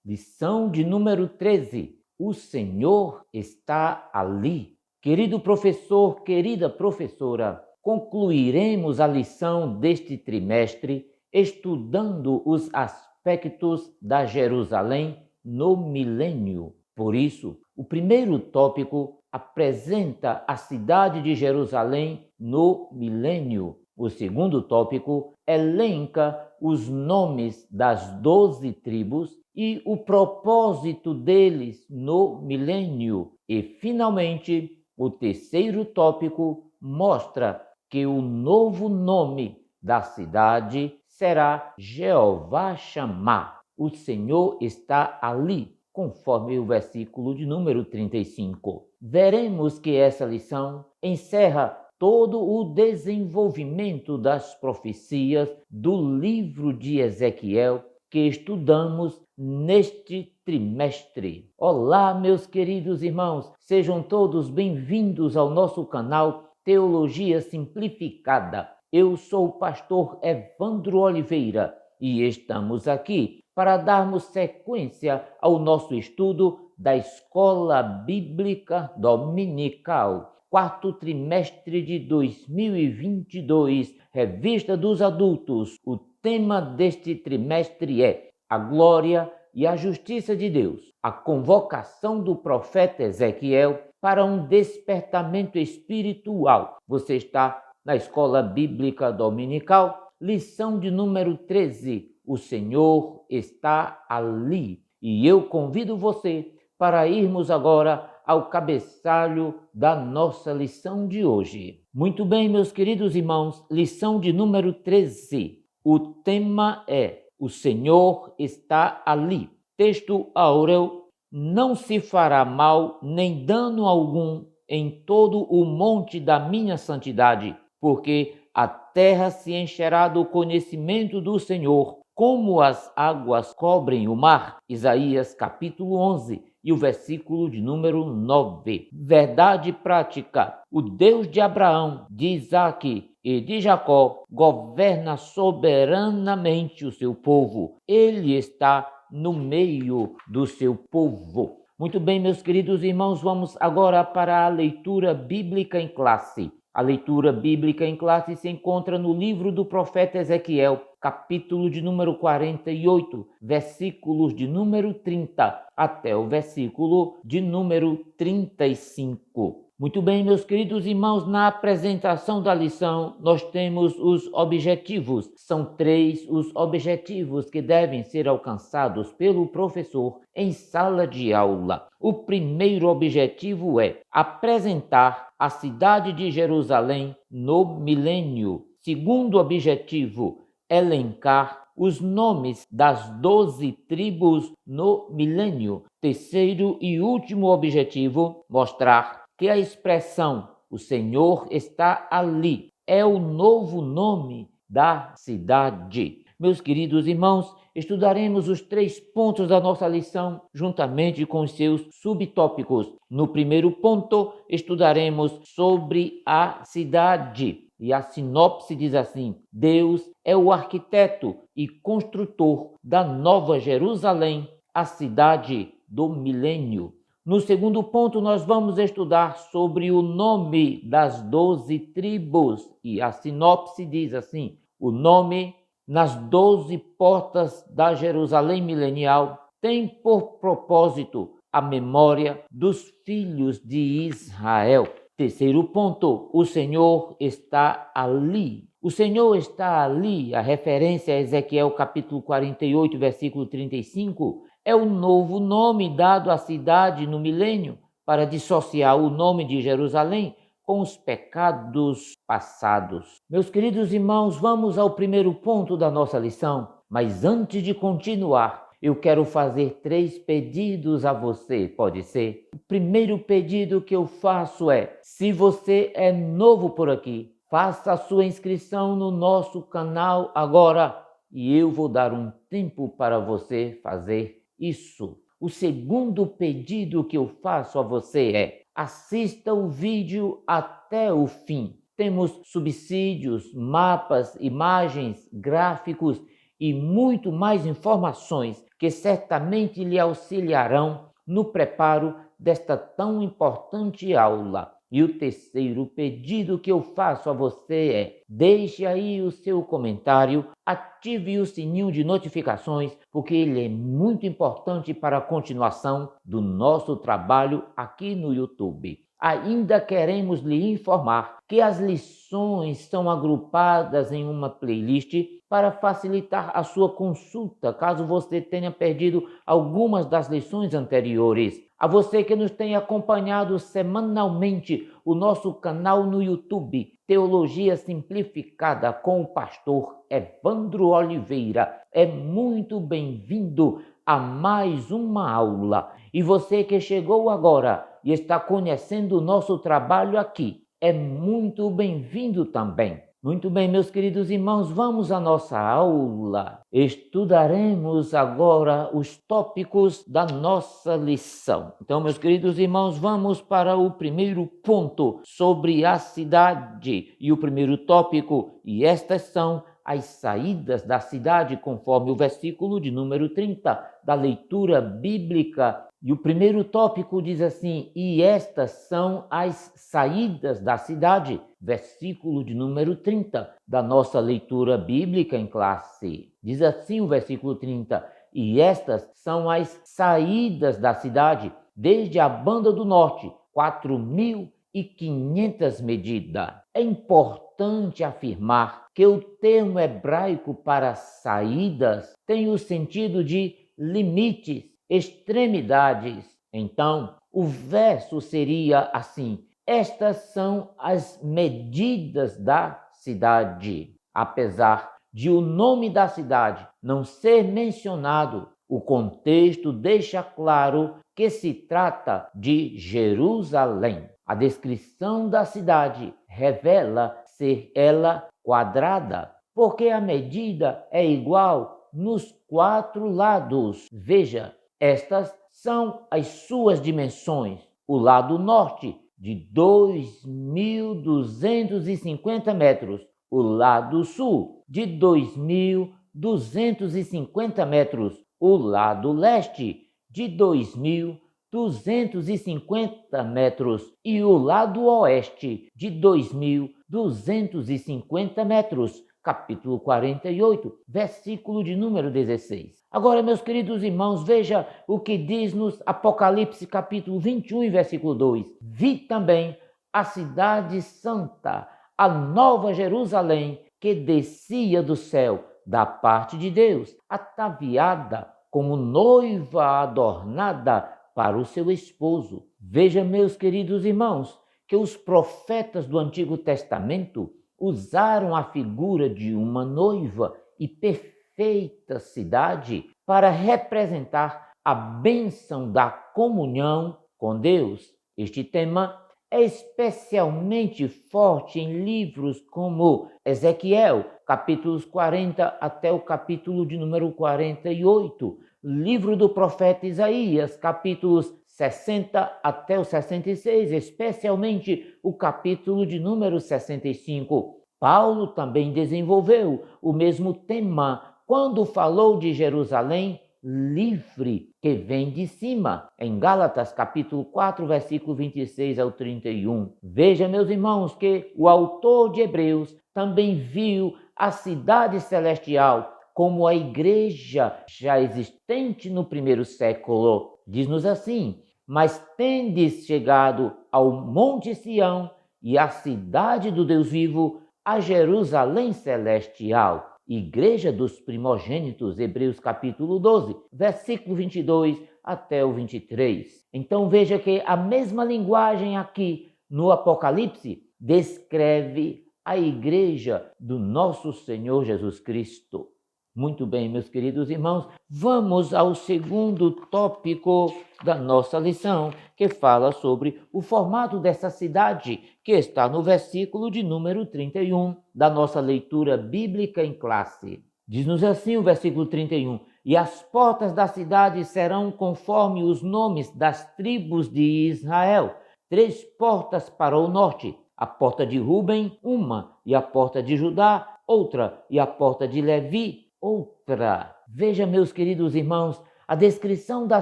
Lição de número 13. O Senhor está ali. Querido professor, querida professora, concluiremos a lição deste trimestre estudando os aspectos da Jerusalém no milênio. Por isso, o primeiro tópico apresenta a cidade de Jerusalém no milênio. O segundo tópico elenca os nomes das 12 tribos e o propósito deles no milênio. E, finalmente, o terceiro tópico mostra que o novo nome da cidade será Jeová Shammah. O Senhor está ali, conforme o versículo de número 35. Veremos que essa lição encerra todo o desenvolvimento das profecias do livro de Ezequiel que estudamos neste trimestre. Olá, meus queridos irmãos, sejam todos bem-vindos ao nosso canal Teologia Simplificada. Eu sou o pastor Evandro Oliveira e estamos aqui para darmos sequência ao nosso estudo da Escola Bíblica Dominical, quarto trimestre de 2022, Revista dos Adultos. O tema deste trimestre é a glória e a justiça de Deus, a convocação do profeta Ezequiel para um despertamento espiritual. Você está na Escola Bíblica Dominical, lição de número 13. O Senhor está ali. E eu convido você para irmos agora ao cabeçalho da nossa lição de hoje. Muito bem, meus queridos irmãos, lição de número 13. O tema é: o Senhor está ali. Texto áureo: não se fará mal nem dano algum em todo o monte da minha santidade, porque a terra se encherá do conhecimento do Senhor, como as águas cobrem o mar. Isaías capítulo 11 e o versículo de número 9. Verdade prática: o Deus de Abraão, de Isaque e de Jacó governa soberanamente o seu povo. Ele está no meio do seu povo. Muito bem, meus queridos irmãos, vamos agora para a leitura bíblica em classe. A leitura bíblica em classe se encontra no livro do profeta Ezequiel, capítulo de número 48, versículos de número 30 até o versículo de número 35. Muito bem, meus queridos irmãos, na apresentação da lição nós temos os objetivos. São 3 os objetivos que devem ser alcançados pelo professor em sala de aula. O primeiro objetivo é apresentar a cidade de Jerusalém no milênio. Segundo objetivo, elencar os nomes das 12 tribos no milênio. Terceiro e último objetivo, mostrar que a expressão "o Senhor está ali" é o novo nome da cidade. Meus queridos irmãos, estudaremos os 3 pontos da nossa lição juntamente com os seus subtópicos. No primeiro ponto, estudaremos sobre a cidade. E a sinopse diz assim: Deus é o arquiteto e construtor da Nova Jerusalém, a cidade do milênio. No segundo ponto, nós vamos estudar sobre o nome das 12 tribos. E a sinopse diz assim: o nome nas 12 portas da Jerusalém milenial tem por propósito a memória dos filhos de Israel. Terceiro ponto, o Senhor está ali. O Senhor está ali, a referência a Ezequiel capítulo 48, versículo 35, é o novo nome dado à cidade no milênio para dissociar o nome de Jerusalém com os pecados passados. Meus queridos irmãos, vamos ao primeiro ponto da nossa lição, mas antes de continuar, eu quero fazer 3 pedidos a você, pode ser? O primeiro pedido que eu faço é: se você é novo por aqui, faça a sua inscrição no nosso canal agora e eu vou dar um tempo para você fazer isso. O segundo pedido que eu faço a você é: assista o vídeo até o fim. Temos subsídios, mapas, imagens, gráficos e muito mais informações que certamente lhe auxiliarão no preparo desta tão importante aula. E o terceiro pedido que eu faço a você é: deixe aí o seu comentário, ative o sininho de notificações, porque ele é muito importante para a continuação do nosso trabalho aqui no YouTube. Ainda queremos lhe informar que as lições são agrupadas em uma playlist para facilitar a sua consulta, caso você tenha perdido algumas das lições anteriores. A você que nos tem acompanhado semanalmente o nosso canal no YouTube, Teologia Simplificada com o pastor Evandro Oliveira, é muito bem-vindo a mais uma aula. E você que chegou agora e está conhecendo o nosso trabalho aqui, é muito bem-vindo também. Muito bem, meus queridos irmãos, vamos à nossa aula. Estudaremos agora os tópicos da nossa lição. Então, meus queridos irmãos, vamos para o primeiro ponto sobre a cidade. E o primeiro tópico, e estas são as saídas da cidade, conforme o versículo de número 30 da leitura bíblica. E o primeiro tópico diz assim: e estas são as saídas da cidade, versículo de número 30 da nossa leitura bíblica em classe. Diz assim o versículo 30: e estas são as saídas da cidade, desde a banda do norte, 4.500 medidas. É importante afirmar que o termo hebraico para saídas tem o sentido de limites, extremidades. Então, o verso seria assim: estas são as medidas da cidade. Apesar de o nome da cidade não ser mencionado, o contexto deixa claro que se trata de Jerusalém. A descrição da cidade revela ser ela quadrada, porque a medida é igual nos 4 lados. Veja, estas são as suas dimensões. O lado norte, de 2.250 metros. O lado sul, de 2.250 metros. O lado leste, de 2.250 metros. E o lado oeste, de 2.250 metros. Capítulo 48, versículo de número 16. Agora, meus queridos irmãos, veja o que diz-nos Apocalipse, capítulo 21, versículo 2. Vi também a cidade santa, a nova Jerusalém, que descia do céu, da parte de Deus, ataviada como noiva adornada para o seu esposo. Veja, meus queridos irmãos, que os profetas do Antigo Testamento usaram a figura de uma noiva e perfeita cidade para representar a bênção da comunhão com Deus. Este tema é especialmente forte em livros como Ezequiel, capítulos 40 até o capítulo de número 48, livro do profeta Isaías, capítulos 60 até o 66, especialmente o capítulo de número 65. Paulo também desenvolveu o mesmo tema quando falou de Jerusalém livre, que vem de cima, em Gálatas capítulo 4, versículo 26 ao 31. Veja, meus irmãos, que o autor de Hebreus também viu a cidade celestial como a igreja já existente no primeiro século. Diz-nos assim: mas tendes chegado ao Monte Sião e à cidade do Deus vivo, a Jerusalém celestial, igreja dos primogênitos, Hebreus capítulo 12, versículo 22 até o 23. Então veja que a mesma linguagem aqui no Apocalipse descreve a igreja do nosso Senhor Jesus Cristo. Muito bem, meus queridos irmãos, vamos ao segundo tópico da nossa lição, que fala sobre o formato dessa cidade, que está no versículo de número 31 da nossa leitura bíblica em classe. Diz-nos assim o versículo 31: e as portas da cidade serão conforme os nomes das tribos de Israel, 3 portas para o norte, a porta de Ruben, uma, e a porta de Judá, outra, e a porta de Levi, outra. Veja, meus queridos irmãos, A descrição da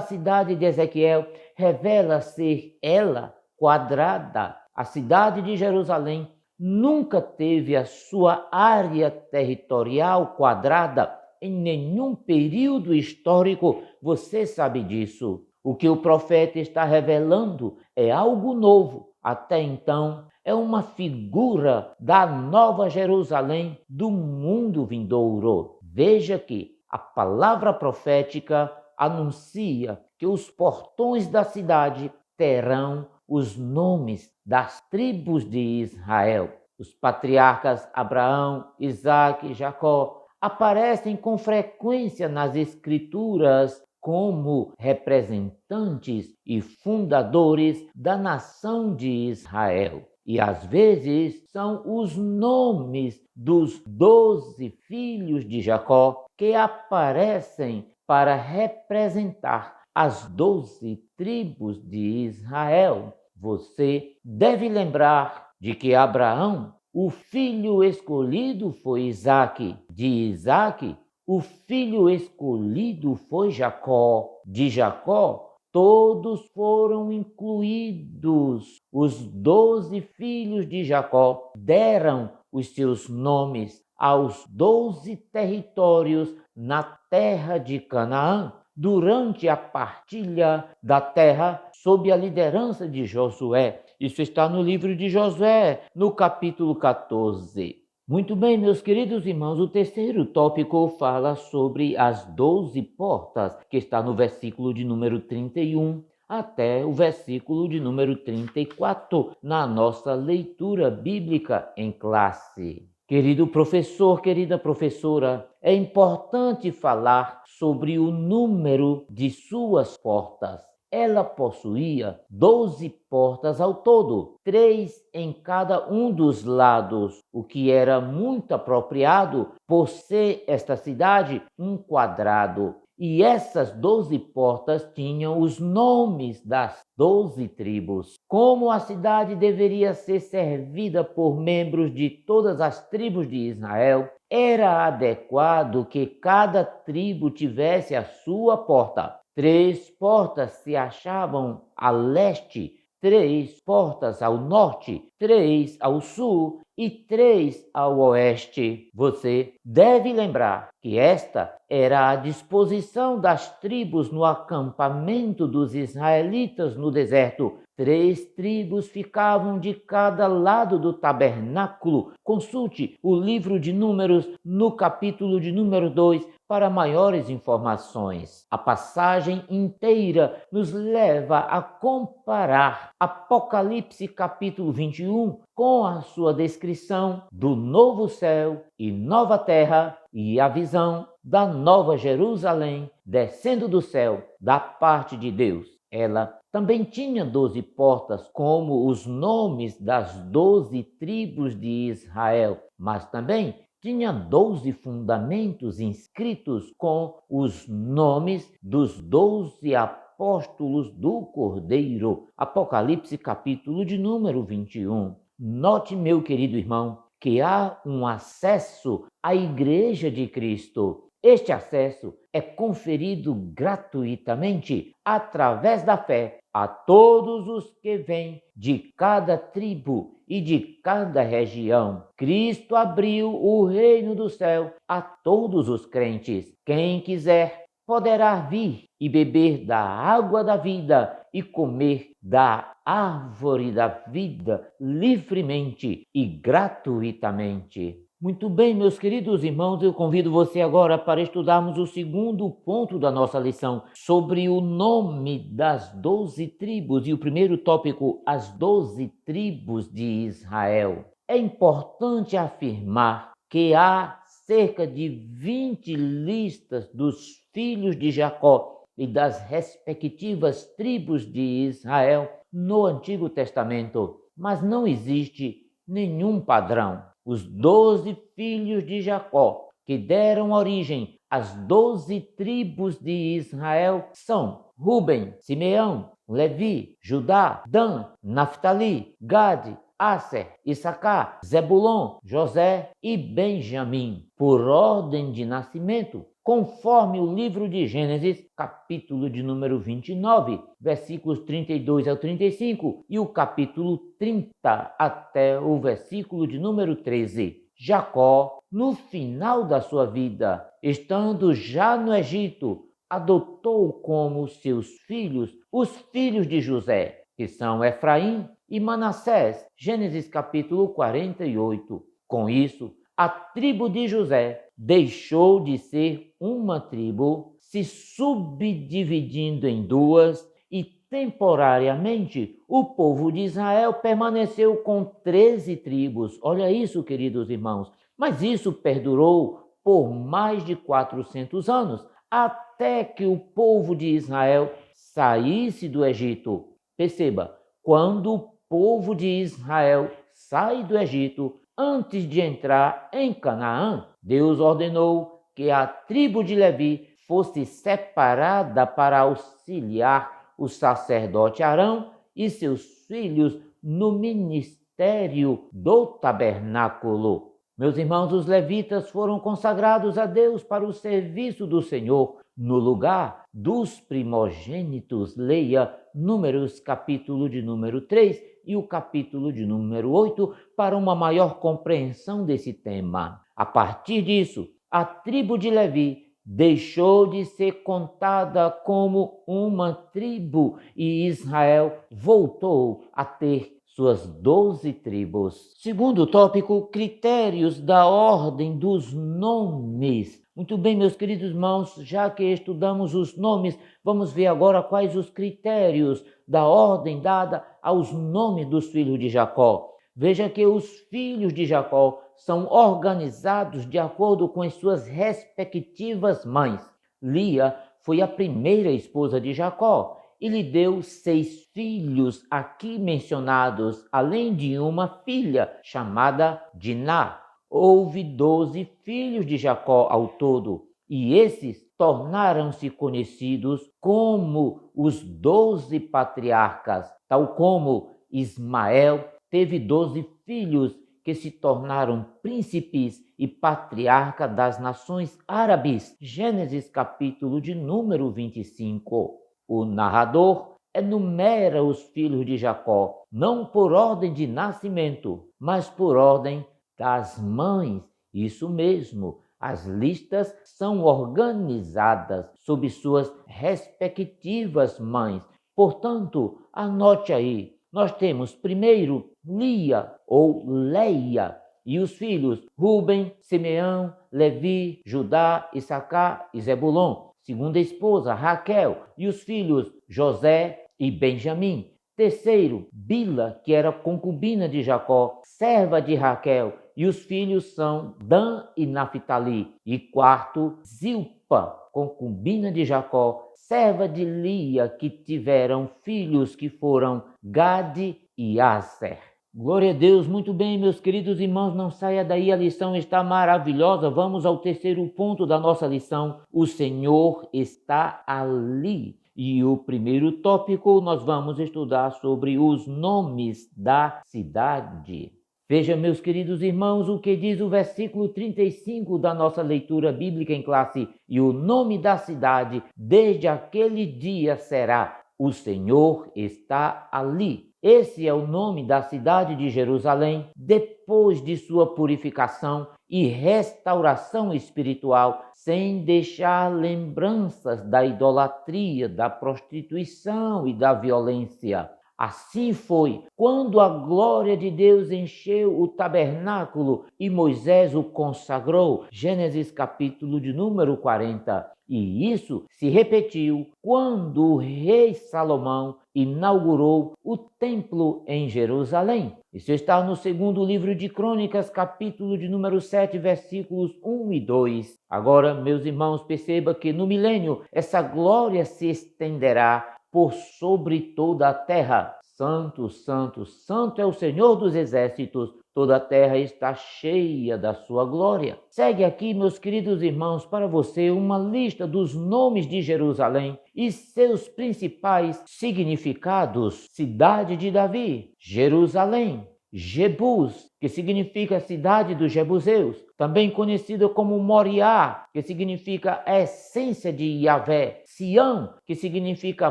cidade de Ezequiel revela ser ela quadrada. A cidade de Jerusalém nunca teve a sua área territorial quadrada em nenhum período histórico. Você sabe disso. O que o profeta está revelando é algo novo. Até então, é uma figura da nova Jerusalém do mundo vindouro. Veja que a palavra profética anuncia que os portões da cidade terão os nomes das tribos de Israel. Os patriarcas Abraão, Isaque e Jacó aparecem com frequência nas Escrituras como representantes e fundadores da nação de Israel. E às vezes são os nomes dos 12 filhos de Jacó que aparecem para representar as 12 tribos de Israel. Você deve lembrar de que Abraão, o filho escolhido foi Isaque. De Isaque, o filho escolhido foi Jacó. De Jacó, todos foram incluídos. Os 12 filhos de Jacó deram os seus nomes aos 12 territórios na terra de Canaã, durante a partilha da terra sob a liderança de Josué. Isso está no livro de Josué, no capítulo 14. Muito bem, meus queridos irmãos, o terceiro tópico fala sobre as 12 portas, que está no versículo de número 31 até o versículo de número 34, na nossa leitura bíblica em classe. Querido professor, querida professora, é importante falar sobre o número de suas portas. Ela possuía 12 portas ao todo, 3 em cada um dos lados, o que era muito apropriado por ser esta cidade um quadrado. E essas 12 portas tinham os nomes das 12 tribos. Como a cidade deveria ser servida por membros de todas as tribos de Israel, era adequado que cada tribo tivesse a sua porta. 3 portas se achavam a leste, 3 portas ao norte, 3 ao sul e 3 ao oeste. Você deve lembrar que esta era a disposição das tribos no acampamento dos israelitas no deserto. 3 tribos ficavam de cada lado do tabernáculo. Consulte o livro de Números no capítulo de número 2 para maiores informações. A passagem inteira nos leva a comparar Apocalipse capítulo 21 com a sua descrição do novo céu e nova terra e a visão da nova Jerusalém descendo do céu da parte de Deus. Ela também tinha 12 portas, como os nomes das 12 tribos de Israel, mas também tinha 12 fundamentos inscritos com os nomes dos 12 apóstolos do Cordeiro. Apocalipse capítulo de número 21. Note, meu querido irmão, que há um acesso à Igreja de Cristo. Este acesso é conferido gratuitamente através da fé a todos os que vêm de cada tribo e de cada região. Cristo abriu o reino do céu a todos os crentes. Quem quiser poderá vir e beber da água da vida e comer da árvore da vida livremente e gratuitamente. Muito bem, meus queridos irmãos, eu convido você agora para estudarmos o segundo ponto da nossa lição sobre o nome das 12 tribos e o primeiro tópico, as 12 tribos de Israel. É importante afirmar que há cerca de 20 listas dos filhos de Jacó e das respectivas tribos de Israel no Antigo Testamento, mas não existe nenhum padrão. Os 12 filhos de Jacó, que deram origem às 12 tribos de Israel, são Ruben, Simeão, Levi, Judá, Dan, Naftali, Gade, Asser, Issacar, Zebulon, José e Benjamim. Por ordem de nascimento, conforme o livro de Gênesis, capítulo de número 29, versículos 32 ao 35 e o capítulo 30 até o versículo de número 13. Jacó, no final da sua vida, estando já no Egito, adotou como seus filhos os filhos de José, que são Efraim e Manassés. Gênesis capítulo 48. Com isso, a tribo de José deixou de ser uma tribo, se subdividindo em duas, e temporariamente o povo de Israel permaneceu com 13 tribos. Olha isso, queridos irmãos. Mas isso perdurou por mais de 400 anos, até que o povo de Israel saísse do Egito. Perceba, quando o povo de Israel sai do Egito, antes de entrar em Canaã, Deus ordenou que a tribo de Levi fosse separada para auxiliar o sacerdote Arão e seus filhos no ministério do tabernáculo. Meus irmãos, os levitas foram consagrados a Deus para o serviço do Senhor, no lugar dos primogênitos. Leia Números, capítulo de número 3 e o capítulo de número 8, para uma maior compreensão desse tema. A partir disso, a tribo de Levi deixou de ser contada como uma tribo e Israel voltou a ter suas 12 tribos. Segundo tópico, critérios da ordem dos nomes. Muito bem, meus queridos irmãos, já que estudamos os nomes, vamos ver agora quais os critérios da ordem dada aos nomes dos filhos de Jacó. Veja que os filhos de Jacó são organizados de acordo com as suas respectivas mães. Lia foi a primeira esposa de Jacó e lhe deu 6 filhos aqui mencionados, além de uma filha chamada Diná. Houve 12 filhos de Jacó ao todo, e esses tornaram-se conhecidos como os 12 patriarcas, tal como Ismael teve 12 filhos que se tornaram príncipes e patriarca das nações árabes. Gênesis capítulo de número 25. O narrador enumera os filhos de Jacó, não por ordem de nascimento, mas por ordem das mães. Isso mesmo, as listas são organizadas sob suas respectivas mães. Portanto, anote aí, nós temos primeiro Lia ou Leia e os filhos Ruben, Simeão, Levi, Judá, Issacar e Zebulon. Segunda esposa, Raquel, e os filhos José e Benjamim. Terceiro, Bila, que era concubina de Jacó, serva de Raquel, e os filhos são Dan e Naphtali. E quarto, Zilpa, concubina de Jacó, serva de Lia, que tiveram filhos que foram Gade e Aser. Glória a Deus, muito bem, meus queridos irmãos, não saia daí, a lição está maravilhosa. Vamos ao terceiro ponto da nossa lição: o Senhor está ali. E o primeiro tópico nós vamos estudar sobre os nomes da cidade. Veja, meus queridos irmãos, o que diz o versículo 35 da nossa leitura bíblica em classe: e o nome da cidade desde aquele dia será: o Senhor está ali. Esse é o nome da cidade de Jerusalém, depois de sua purificação e restauração espiritual, sem deixar lembranças da idolatria, da prostituição e da violência. Assim foi quando a glória de Deus encheu o tabernáculo e Moisés o consagrou. Gênesis capítulo de número 40. E isso se repetiu quando o rei Salomão inaugurou o templo em Jerusalém. Isso está no segundo livro de Crônicas, capítulo de número 7, versículos 1 e 2. Agora, meus irmãos, perceba que no milênio essa glória se estenderá por sobre toda a terra. Santo, santo, santo é o Senhor dos exércitos. Toda a terra está cheia da sua glória. Segue aqui, meus queridos irmãos, para você uma lista dos nomes de Jerusalém e seus principais significados. Cidade de Davi, Jerusalém. Jebus, que significa cidade dos Jebuseus, também conhecida como Moriá, que significa a essência de Yahvé, Sião, que significa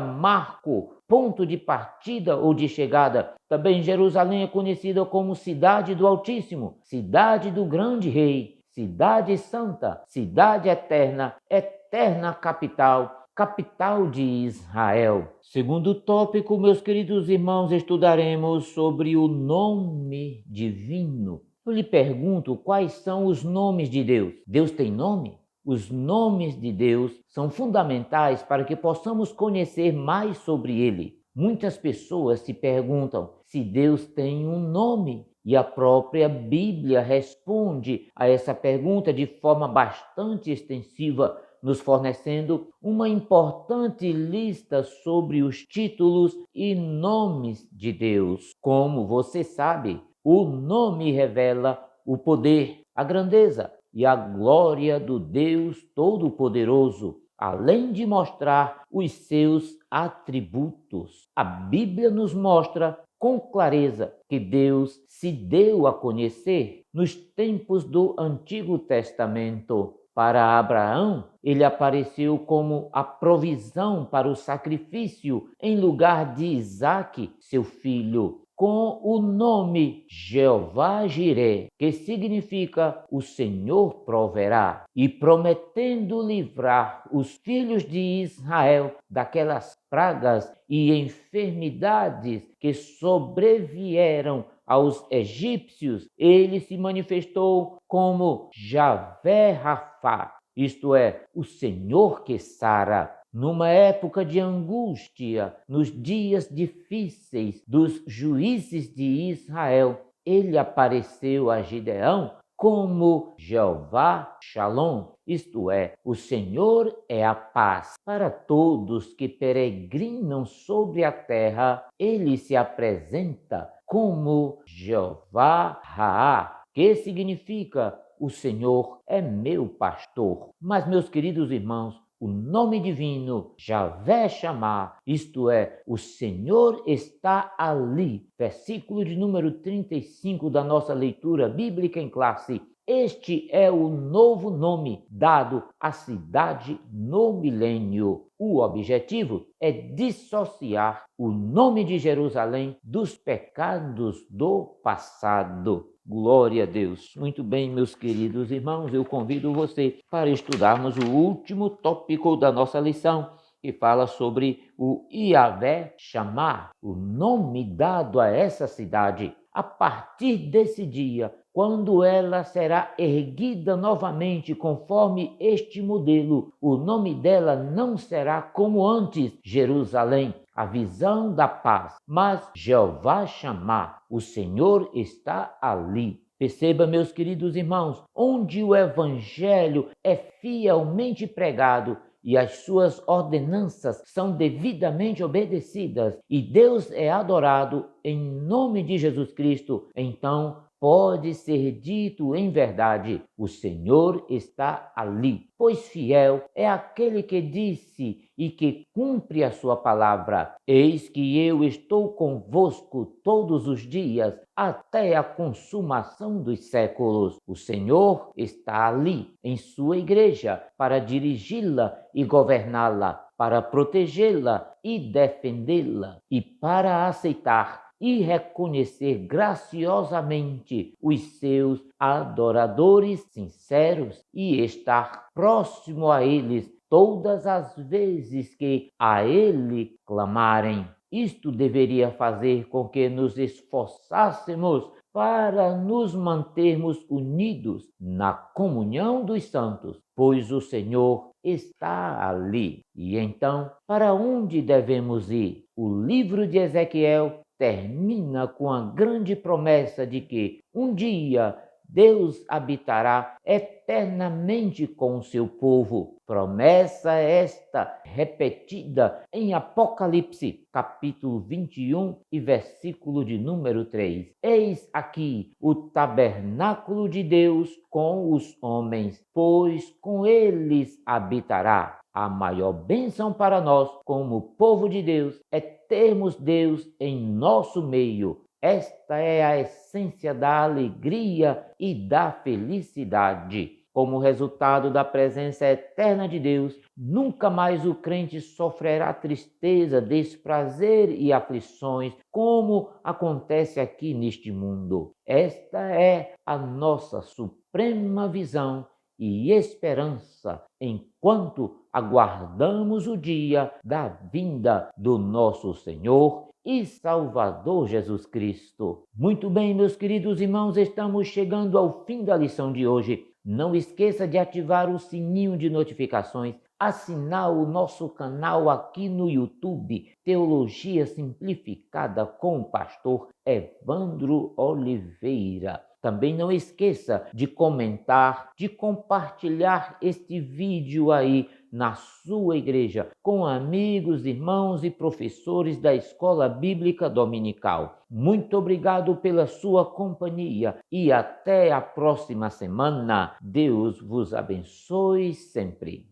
marco, ponto de partida ou de chegada. Também Jerusalém é conhecida como cidade do Altíssimo, cidade do grande rei, cidade santa, cidade eterna, eterna capital, capital de Israel. Segundo tópico, meus queridos irmãos, estudaremos sobre o nome divino. Eu lhe pergunto, quais são os nomes de Deus? Deus tem nome? Os nomes de Deus são fundamentais para que possamos conhecer mais sobre ele. Muitas pessoas se perguntam se Deus tem um nome. E a própria Bíblia responde a essa pergunta de forma bastante extensiva, nos fornecendo uma importante lista sobre os títulos e nomes de Deus. Como você sabe, o nome revela o poder, a grandeza e a glória do Deus Todo-Poderoso, além de mostrar os seus atributos. A Bíblia nos mostra com clareza que Deus se deu a conhecer nos tempos do Antigo Testamento. Para Abraão, ele apareceu como a provisão para o sacrifício em lugar de Isaque, seu filho, com o nome Jeová Jiré, que significa o Senhor proverá, e prometendo livrar os filhos de Israel daquelas pragas e enfermidades que sobrevieram aos egípcios, ele se manifestou como Javé Rafá, isto é, o Senhor que sara. Numa época de angústia, nos dias difíceis dos juízes de Israel, ele apareceu a Gideão como Jeová Shalom, isto é, o Senhor é a paz. Para todos que peregrinam sobre a terra, ele se apresenta como Jeová Raá, que significa o Senhor é meu pastor. Mas, meus queridos irmãos, o nome divino, Javé Chamar, isto é, o Senhor está ali. Versículo de número 35 da nossa leitura bíblica em classe. Este é o novo nome dado à cidade no milênio. O objetivo é dissociar o nome de Jerusalém dos pecados do passado. Glória a Deus. Muito bem, meus queridos irmãos, eu convido você para estudarmos o último tópico da nossa lição, que fala sobre o Yahvé Chamar, o nome dado a essa cidade. A partir desse dia, quando ela será erguida novamente conforme este modelo, o nome dela não será como antes, Jerusalém, a visão da paz, mas Jeová Chamar, o Senhor está ali. Perceba, meus queridos irmãos, onde o evangelho é fielmente pregado e as suas ordenanças são devidamente obedecidas e Deus é adorado em nome de Jesus Cristo, então pode ser dito em verdade: o Senhor está ali, pois fiel é aquele que disse e que cumpre a sua palavra. Eis que eu estou convosco todos os dias, até a consumação dos séculos. O Senhor está ali, em sua igreja, para dirigi-la e governá-la, para protegê-la e defendê-la, e para aceitar e reconhecer graciosamente os seus adoradores sinceros e estar próximo a eles todas as vezes que a ele clamarem. Isto deveria fazer com que nos esforçássemos para nos mantermos unidos na comunhão dos santos, pois o Senhor está ali. E então, para onde devemos ir? O livro de Ezequiel termina com a grande promessa de que um dia Deus habitará eternamente com o seu povo. Promessa esta repetida em Apocalipse, capítulo 21 e versículo de número 3. Eis aqui o tabernáculo de Deus com os homens, pois com eles habitará. A maior bênção para nós, como povo de Deus, é termos Deus em nosso meio, Esta é a essência da alegria e da felicidade. Como resultado da presença eterna de Deus, nunca mais o crente sofrerá tristeza, desprazer e aflições, como acontece aqui neste mundo. Esta é a nossa suprema visão e esperança enquanto aguardamos o dia da vinda do nosso Senhor e Salvador Jesus Cristo. Muito bem, meus queridos irmãos, estamos chegando ao fim da lição de hoje. Não esqueça de ativar o sininho de notificações, assinar o nosso canal aqui no YouTube, Teologia Simplificada com o pastor Evandro Oliveira. Também não esqueça de comentar, de compartilhar este vídeo aí na sua igreja com amigos, irmãos e professores da Escola Bíblica Dominical. Muito obrigado pela sua companhia e até a próxima semana. Deus vos abençoe sempre.